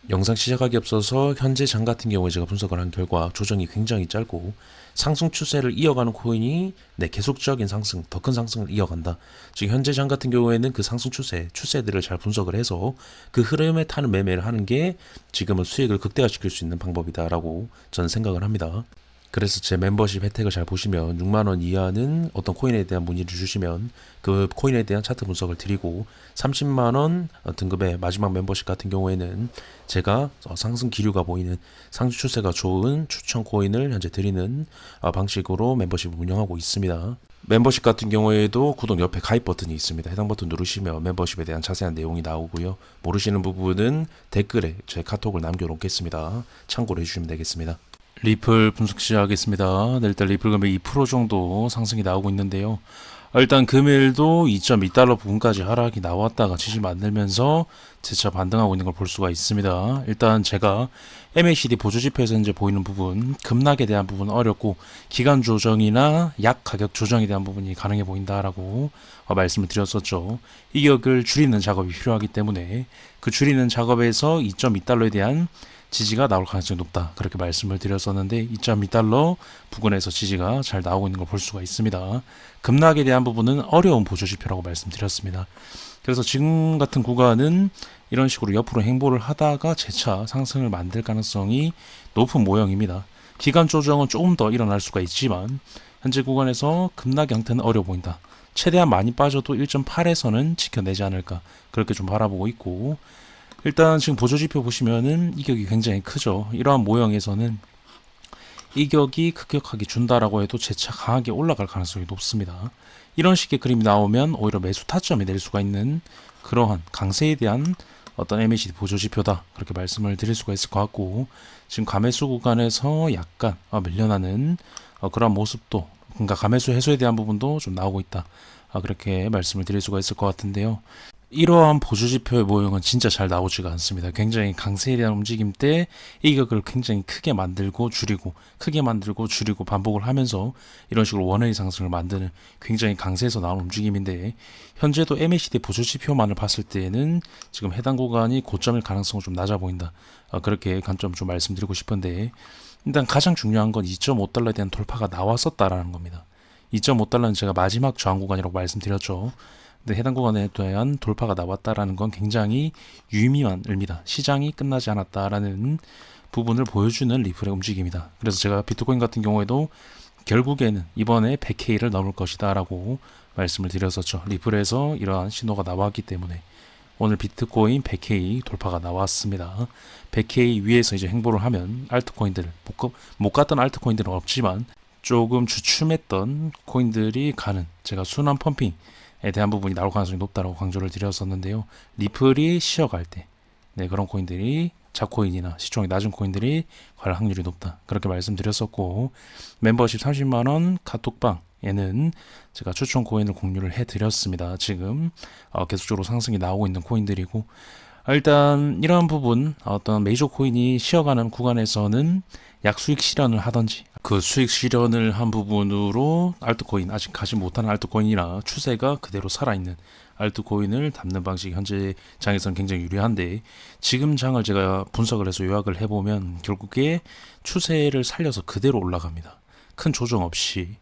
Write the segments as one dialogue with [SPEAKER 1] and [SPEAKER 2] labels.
[SPEAKER 1] 영상 시작하기 앞서서 현재 장 같은 경우에 제가 분석을 한 결과 조정이 굉장히 짧고 상승 추세를 이어가는 코인이 계속적인 상승, 더 큰 상승을 이어간다. 지금 현재 장 같은 경우에는 그 상승 추세들을 잘 분석을 해서 그 흐름에 타는 매매를 하는 게 지금은 수익을 극대화시킬 수 있는 방법이다라고 저는 생각을 합니다. 그래서 제 멤버십 혜택을 잘 보시면 6만원 이하는 어떤 코인에 대한 문의를 주시면 그 코인에 대한 차트 분석을 드리고 30만원 등급의 마지막 멤버십 같은 경우에는 제가 상승 기류가 보이는 상승 추세가 좋은 추천 코인을 현재 드리는 방식으로 멤버십을 운영하고 있습니다. 멤버십 같은 경우에도 구독 옆에 가입 버튼이 있습니다. 해당 버튼 누르시면 멤버십에 대한 자세한 내용이 나오고요. 모르시는 부분은 댓글에 제 카톡을 남겨놓겠습니다. 참고로 해주시면 되겠습니다. 리플 분석 시작하겠습니다. 네, 일단 리플 금일 2% 정도 상승이 나오고 있는데요. 일단 금일도 2.2달러 부근까지 하락이 나왔다가 지지 만들면서 재차 반등하고 있는 걸 볼 수가 있습니다. 일단 제가 MACD 보조지표에서 현재 보이는 부분, 급락에 대한 부분은 어렵고 기간 조정이나 약 가격 조정에 대한 부분이 가능해 보인다라고 말씀을 드렸었죠. 이 격을 줄이는 작업이 필요하기 때문에 그 줄이는 작업에서 2.2달러에 대한 지지가 나올 가능성이 높다. 그렇게 말씀을 드렸었는데 2.2달러 부근에서 지지가 잘 나오고 있는 걸 볼 수가 있습니다. 급락에 대한 부분은 어려운 보조지표라고 말씀드렸습니다. 그래서 지금 같은 구간은 이런 식으로 옆으로 행보를 하다가 재차 상승을 만들 가능성이 높은 모형입니다. 기간 조정은 조금 더 일어날 수가 있지만 현재 구간에서 급락 형태는 어려워 보인다. 최대한 많이 빠져도 1.8에서는 지켜내지 않을까 그렇게 좀 바라보고 있고, 일단 지금 보조지표 보시면은 이격이 굉장히 크죠. 이러한 모형에서는 이격이 급격하게 준다라고 해도 재차 강하게 올라갈 가능성이 높습니다. 이런 식의 그림이 나오면 오히려 매수 타점이 낼 수가 있는 그러한 강세에 대한 어떤 MACD 보조지표다, 그렇게 말씀을 드릴 수가 있을 것 같고, 지금 가매수 구간에서 약간 밀려나는 그런 모습도, 그러니까 가매수 해소에 대한 부분도 좀 나오고 있다, 그렇게 말씀을 드릴 수가 있을 것 같은데요. 이러한 보조지표의 모형은 진짜 잘 나오지가 않습니다. 굉장히 강세에 대한 움직임 때 이격을 굉장히 크게 만들고 줄이고 크게 만들고 줄이고 반복을 하면서 이런 식으로 원웨이 상승을 만드는 굉장히 강세에서 나오는 움직임인데, 현재도 MACD 보조지표만을 봤을 때에는 지금 해당 구간이 고점일 가능성은 좀 낮아 보인다, 그렇게 관점 좀 말씀드리고 싶은데, 일단 가장 중요한 건 2.5달러에 대한 돌파가 나왔었다라는 겁니다. 2.5달러는 제가 마지막 저항 구간이라고 말씀드렸죠. 근데 해당 구간에 대한 돌파가 나왔다라는 건 굉장히 유의미한 의미다. 시장이 끝나지 않았다라는 부분을 보여주는 리플의 움직임이다. 그래서 제가 비트코인 같은 경우에도 결국에는 이번에 100K를 넘을 것이다 라고 말씀을 드렸었죠. 리플에서 이러한 신호가 나왔기 때문에 오늘 비트코인 100K 돌파가 나왔습니다. 100K 위에서 이제 행보를 하면 알트코인들, 못 갔던 알트코인들은 없지만 조금 주춤했던 코인들이 가는, 제가 순환 펌핑 에 대한 부분이 나올 가능성이 높다고 강조를 드렸었는데요. 리플이 쉬어갈 때 그런 코인들이, 잡코인이나 시총이 낮은 코인들이 갈 확률이 높다, 그렇게 말씀드렸었고, 멤버십 30만원 카톡방에는 제가 추천 코인을 공유를 해드렸습니다. 지금 계속적으로 상승이 나오고 있는 코인들이고, 일단 이러한 부분, 어떤 메이저 코인이 쉬어가는 구간에서는 약수익 실현을 하던지, 그 수익 실현을 한 부분으로 알트코인, 아직 가지 못한 알트코인이나 추세가 그대로 살아있는 알트코인을 담는 방식이 현재 장에서는 굉장히 유리한데, 지금 장을 제가 분석을 해서 요약을 해보면 결국에 추세를 살려서 그대로 올라갑니다. 큰 조정 없이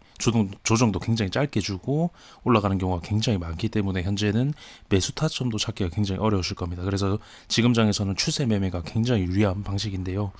[SPEAKER 1] 조정도 굉장히 짧게 주고 올라가는 경우가 굉장히 많기 때문에 현재는 매수 타점도 찾기가 굉장히 어려우실 겁니다. 그래서 지금 장에서는 추세 매매가 굉장히 유리한 방식인데요.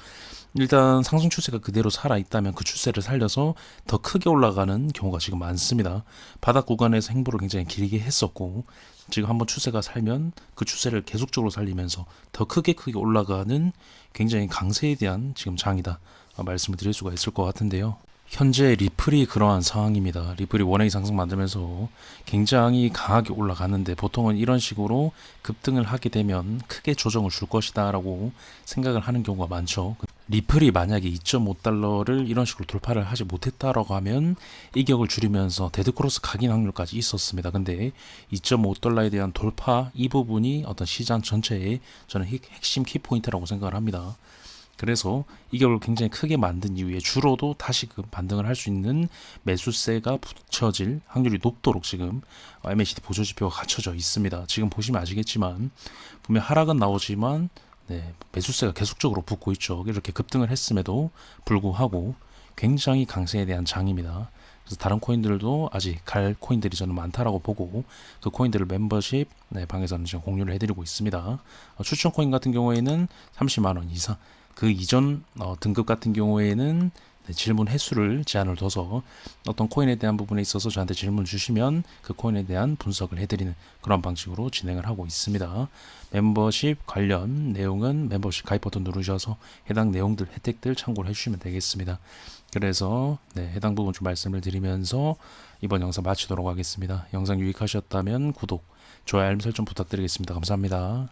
[SPEAKER 1] 일단 상승 추세가 그대로 살아있다면 그 추세를 살려서 더 크게 올라가는 경우가 지금 많습니다. 바닥 구간에서 행보를 굉장히 길게 했었고, 지금 한번 추세가 살면 그 추세를 계속적으로 살리면서 더 크게 올라가는 굉장히 강세에 대한 지금 장이다, 말씀을 드릴 수가 있을 것 같은데요. 현재 리플이 그러한 상황입니다. 리플이 원웨이 상승 만들면서 굉장히 강하게 올라가는데, 보통은 이런 식으로 급등을 하게 되면 크게 조정을 줄 것이다 라고 생각을 하는 경우가 많죠. 리플이 만약에 2.5달러를 이런 식으로 돌파를 하지 못했다라고 하면 이격을 줄이면서 데드크로스 각인 확률까지 있었습니다. 근데 2.5달러에 대한 돌파, 이 부분이 어떤 시장 전체의 저는 핵심 키포인트라고 생각을 합니다. 그래서 이격을 굉장히 크게 만든 이후에 주로도 다시금 반등을 할 수 있는 매수세가 붙여질 확률이 높도록 지금 MACD 보조지표가 갖춰져 있습니다. 지금 보시면 아시겠지만 분명 하락은 나오지만 매수세가 계속적으로 붙고 있죠. 이렇게 급등을 했음에도 불구하고 굉장히 강세에 대한 장입니다. 그래서 다른 코인들도 아직 갈 코인들이 저는 많다라고 보고 그 코인들을 멤버십 방에서는 지금 공유를 해드리고 있습니다. 추천 코인 같은 경우에는 30만 원 이상, 그 이전 등급 같은 경우에는 질문 횟수를 제한을 둬서 어떤 코인에 대한 부분에 있어서 저한테 질문 주시면 그 코인에 대한 분석을 해드리는 그런 방식으로 진행을 하고 있습니다. 멤버십 관련 내용은 멤버십 가입 버튼 누르셔서 해당 내용들 혜택들 참고를 해주시면 되겠습니다. 그래서 해당 부분 좀 말씀을 드리면서 이번 영상 마치도록 하겠습니다. 영상 유익하셨다면 구독, 좋아요, 알림 설정 부탁드리겠습니다. 감사합니다.